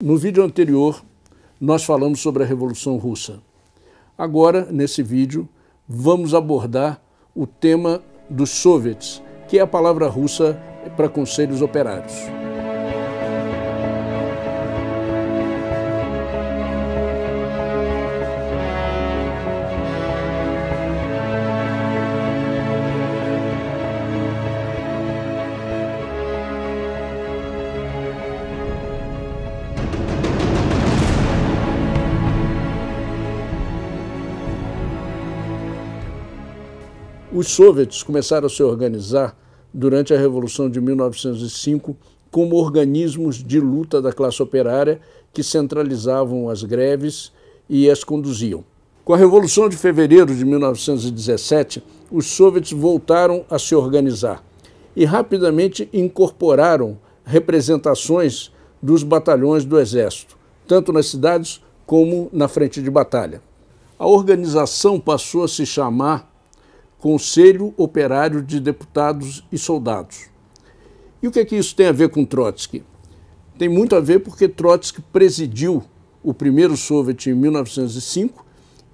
No vídeo anterior, nós falamos sobre a Revolução Russa. Agora, nesse vídeo, vamos abordar o tema dos soviets, que é a palavra russa para conselhos operários. Os soviets começaram a se organizar durante a Revolução de 1905 como organismos de luta da classe operária que centralizavam as greves e as conduziam. Com a Revolução de Fevereiro de 1917, os soviets voltaram a se organizar e rapidamente incorporaram representações dos batalhões do Exército, tanto nas cidades como na frente de batalha. A organização passou a se chamar Conselho Operário de Deputados e Soldados. E o que é que isso tem a ver com Trotsky? Tem muito a ver porque Trotsky presidiu o primeiro Soviet em 1905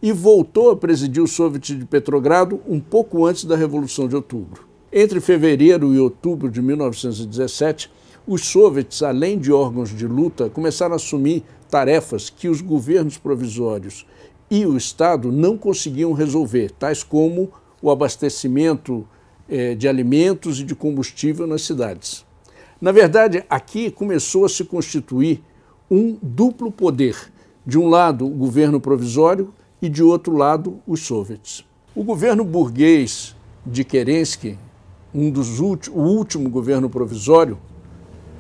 e voltou a presidir o Soviet de Petrogrado um pouco antes da Revolução de Outubro. Entre fevereiro e outubro de 1917, os soviets, além de órgãos de luta, começaram a assumir tarefas que os governos provisórios e o Estado não conseguiam resolver, tais como o abastecimento de alimentos e de combustível nas cidades. Na verdade, aqui começou a se constituir um duplo poder. De um lado, o governo provisório e, de outro lado, os soviets. O governo burguês de Kerensky, o último governo provisório,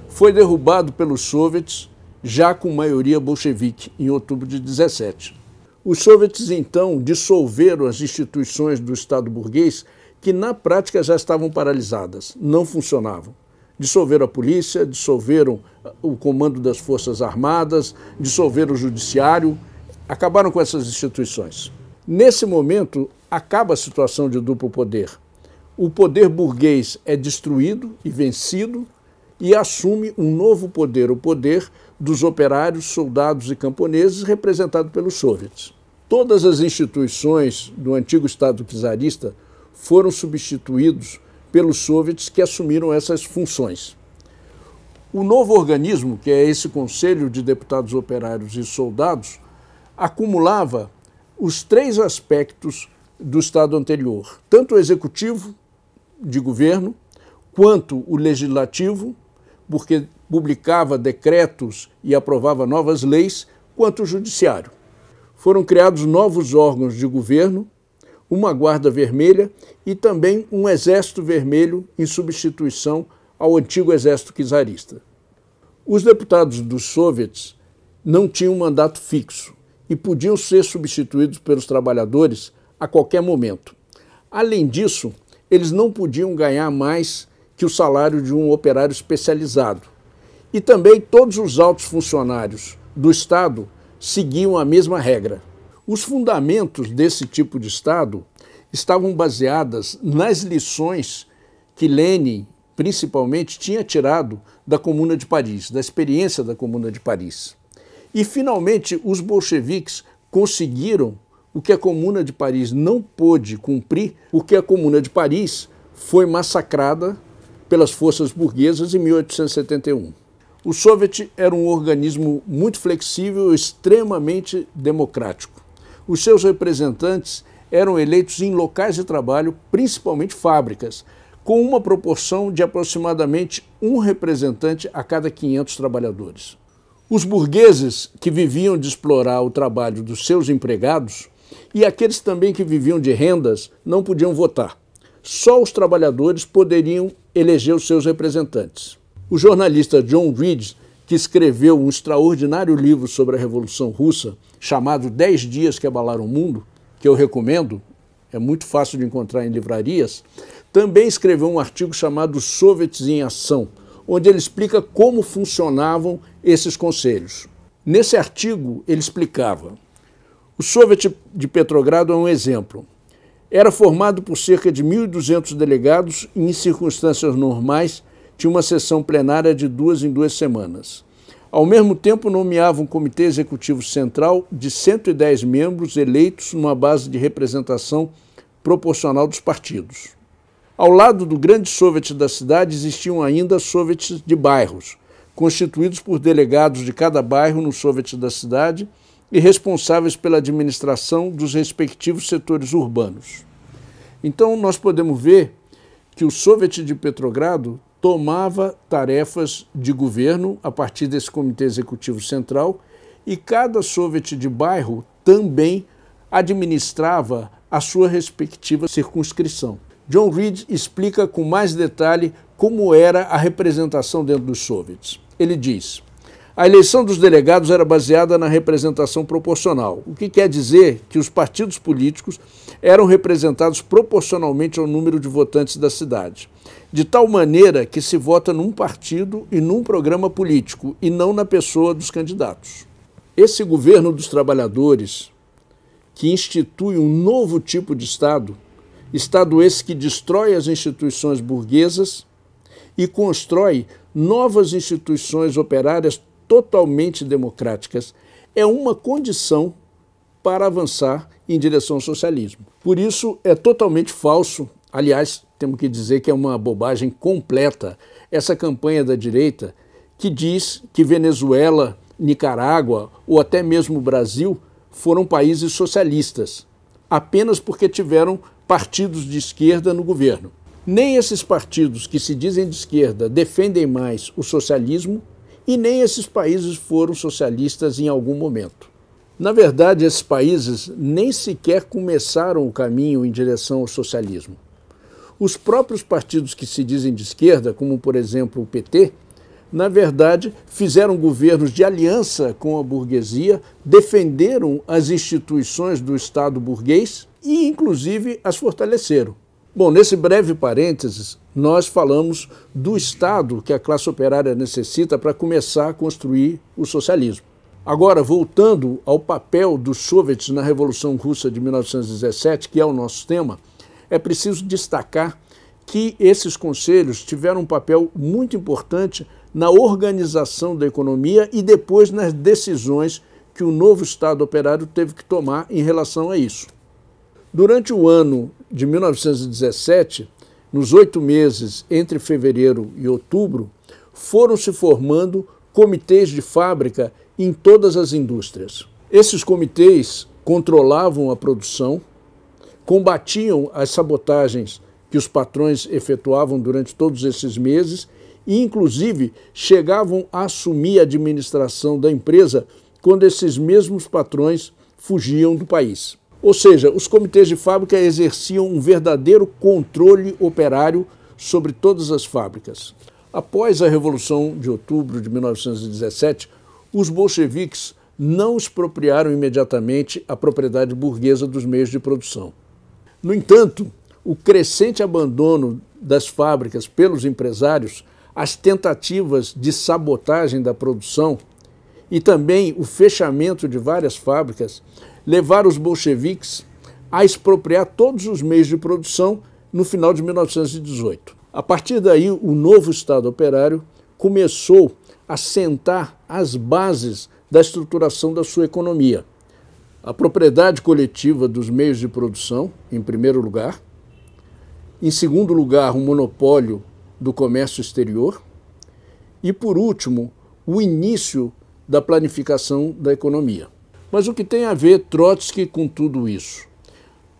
foi derrubado pelos soviets, já com maioria bolchevique, em outubro de 17. Os soviets, então, dissolveram as instituições do Estado burguês que, na prática, já estavam paralisadas, não funcionavam. Dissolveram a polícia, dissolveram o comando das Forças Armadas, dissolveram o judiciário, acabaram com essas instituições. Nesse momento, acaba a situação de duplo poder. O poder burguês é destruído e vencido e assume um novo poder, o poder dos operários, soldados e camponeses, representado pelos soviets. Todas as instituições do antigo Estado czarista foram substituídos pelos soviets que assumiram essas funções. O novo organismo, que é esse Conselho de Deputados Operários e Soldados, acumulava os três aspectos do Estado anterior, tanto o executivo de governo, quanto o legislativo, porque publicava decretos e aprovava novas leis, quanto o judiciário. Foram criados novos órgãos de governo, uma Guarda Vermelha e também um Exército Vermelho em substituição ao antigo Exército czarista. Os deputados dos soviets não tinham mandato fixo e podiam ser substituídos pelos trabalhadores a qualquer momento. Além disso, eles não podiam ganhar mais que o salário de um operário especializado. E também todos os altos funcionários do Estado seguiam a mesma regra. Os fundamentos desse tipo de Estado estavam baseados nas lições que Lenin, principalmente, tinha tirado da Comuna de Paris, da experiência da Comuna de Paris. E, finalmente, os bolcheviques conseguiram o que a Comuna de Paris não pôde cumprir, porque a Comuna de Paris foi massacrada pelas forças burguesas em 1871. O Soviet era um organismo muito flexível e extremamente democrático. Os seus representantes eram eleitos em locais de trabalho, principalmente fábricas, com uma proporção de aproximadamente um representante a cada 500 trabalhadores. Os burgueses que viviam de explorar o trabalho dos seus empregados e aqueles também que viviam de rendas não podiam votar. Só os trabalhadores poderiam eleger os seus representantes. O jornalista John Reed, que escreveu um extraordinário livro sobre a Revolução Russa, chamado 10 Dias que Abalaram o Mundo, que eu recomendo, é muito fácil de encontrar em livrarias, também escreveu um artigo chamado Soviets em Ação, onde ele explica como funcionavam esses conselhos. Nesse artigo, ele explicava: o Soviet de Petrogrado é um exemplo. Era formado por cerca de 1.200 delegados e, em circunstâncias normais, tinha uma sessão plenária de 2 em 2 semanas. Ao mesmo tempo, nomeava um comitê executivo central de 110 membros eleitos numa base de representação proporcional dos partidos. Ao lado do grande soviet da cidade existiam ainda soviets de bairros, constituídos por delegados de cada bairro no soviet da cidade e responsáveis pela administração dos respectivos setores urbanos. Então, nós podemos ver que o soviet de Petrogrado tomava tarefas de governo a partir desse comitê executivo central e cada soviet de bairro também administrava a sua respectiva circunscrição. John Reed explica com mais detalhe como era a representação dentro dos soviets. Ele diz: a eleição dos delegados era baseada na representação proporcional, o que quer dizer que os partidos políticos eram representados proporcionalmente ao número de votantes da cidade, de tal maneira que se vota num partido e num programa político, e não na pessoa dos candidatos. Esse governo dos trabalhadores, que institui um novo tipo de Estado, Estado esse que destrói as instituições burguesas e constrói novas instituições operárias totalmente democráticas, é uma condição para avançar em direção ao socialismo. Por isso, é totalmente falso, aliás, temos que dizer que é uma bobagem completa, essa campanha da direita que diz que Venezuela, Nicarágua ou até mesmo o Brasil foram países socialistas, apenas porque tiveram partidos de esquerda no governo. Nem esses partidos que se dizem de esquerda defendem mais o socialismo e nem esses países foram socialistas em algum momento. Na verdade, esses países nem sequer começaram o caminho em direção ao socialismo. Os próprios partidos que se dizem de esquerda, como por exemplo o PT, na verdade fizeram governos de aliança com a burguesia, defenderam as instituições do Estado burguês e inclusive as fortaleceram. Bom, nesse breve parênteses, nós falamos do Estado que a classe operária necessita para começar a construir o socialismo. Agora, voltando ao papel dos soviets na Revolução Russa de 1917, que é o nosso tema, é preciso destacar que esses conselhos tiveram um papel muito importante na organização da economia e depois nas decisões que o novo Estado operário teve que tomar em relação a isso. Durante o ano de 1917, nos 8 meses entre fevereiro e outubro, foram se formando comitês de fábrica em todas as indústrias. Esses comitês controlavam a produção, combatiam as sabotagens que os patrões efetuavam durante todos esses meses e, inclusive, chegavam a assumir a administração da empresa quando esses mesmos patrões fugiam do país. Ou seja, os comitês de fábrica exerciam um verdadeiro controle operário sobre todas as fábricas. Após a Revolução de Outubro de 1917, os bolcheviques não expropriaram imediatamente a propriedade burguesa dos meios de produção. No entanto, o crescente abandono das fábricas pelos empresários, as tentativas de sabotagem da produção e também o fechamento de várias fábricas levaram os bolcheviques a expropriar todos os meios de produção no final de 1918. A partir daí, o novo Estado operário começou a sentar as bases da estruturação da sua economia. A propriedade coletiva dos meios de produção, em primeiro lugar. Em segundo lugar, o monopólio do comércio exterior. E, por último, o início da planificação da economia. Mas o que tem a ver Trotsky com tudo isso?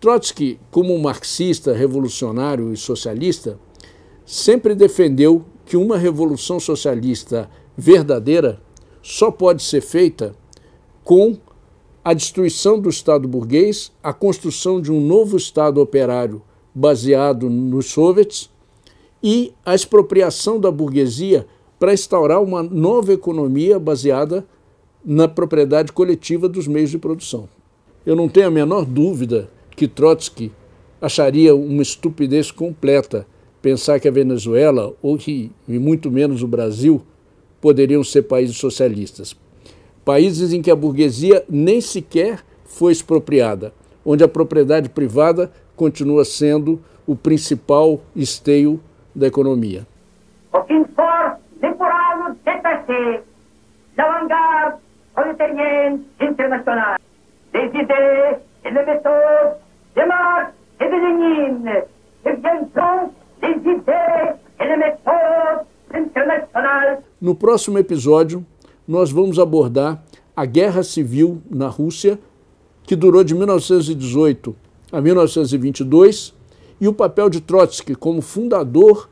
Trotsky, como um marxista, revolucionário e socialista, sempre defendeu que uma revolução socialista verdadeira só pode ser feita com a destruição do Estado burguês, a construção de um novo Estado operário baseado nos soviets e a expropriação da burguesia para instaurar uma nova economia baseada na propriedade coletiva dos meios de produção. Eu não tenho a menor dúvida que Trotsky acharia uma estupidez completa pensar que a Venezuela, ou que, e muito menos o Brasil, poderiam ser países socialistas. Países em que a burguesia nem sequer foi expropriada, onde a propriedade privada continua sendo o principal esteio da economia. l'avant-garde prolétarienne internationale. Les idées et les méthodes de Marx et de Lénine deviendront les idées et les méthodes internationales. No próximo episódio, nós vamos abordar a Guerra Civil na Rússia, que durou de 1918 a 1922, e o papel de Trotsky como fundador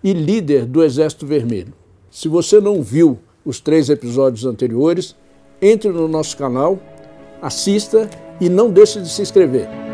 e líder do Exército Vermelho. Se você não viu os 3 episódios anteriores, entre no nosso canal, assista e não deixe de se inscrever.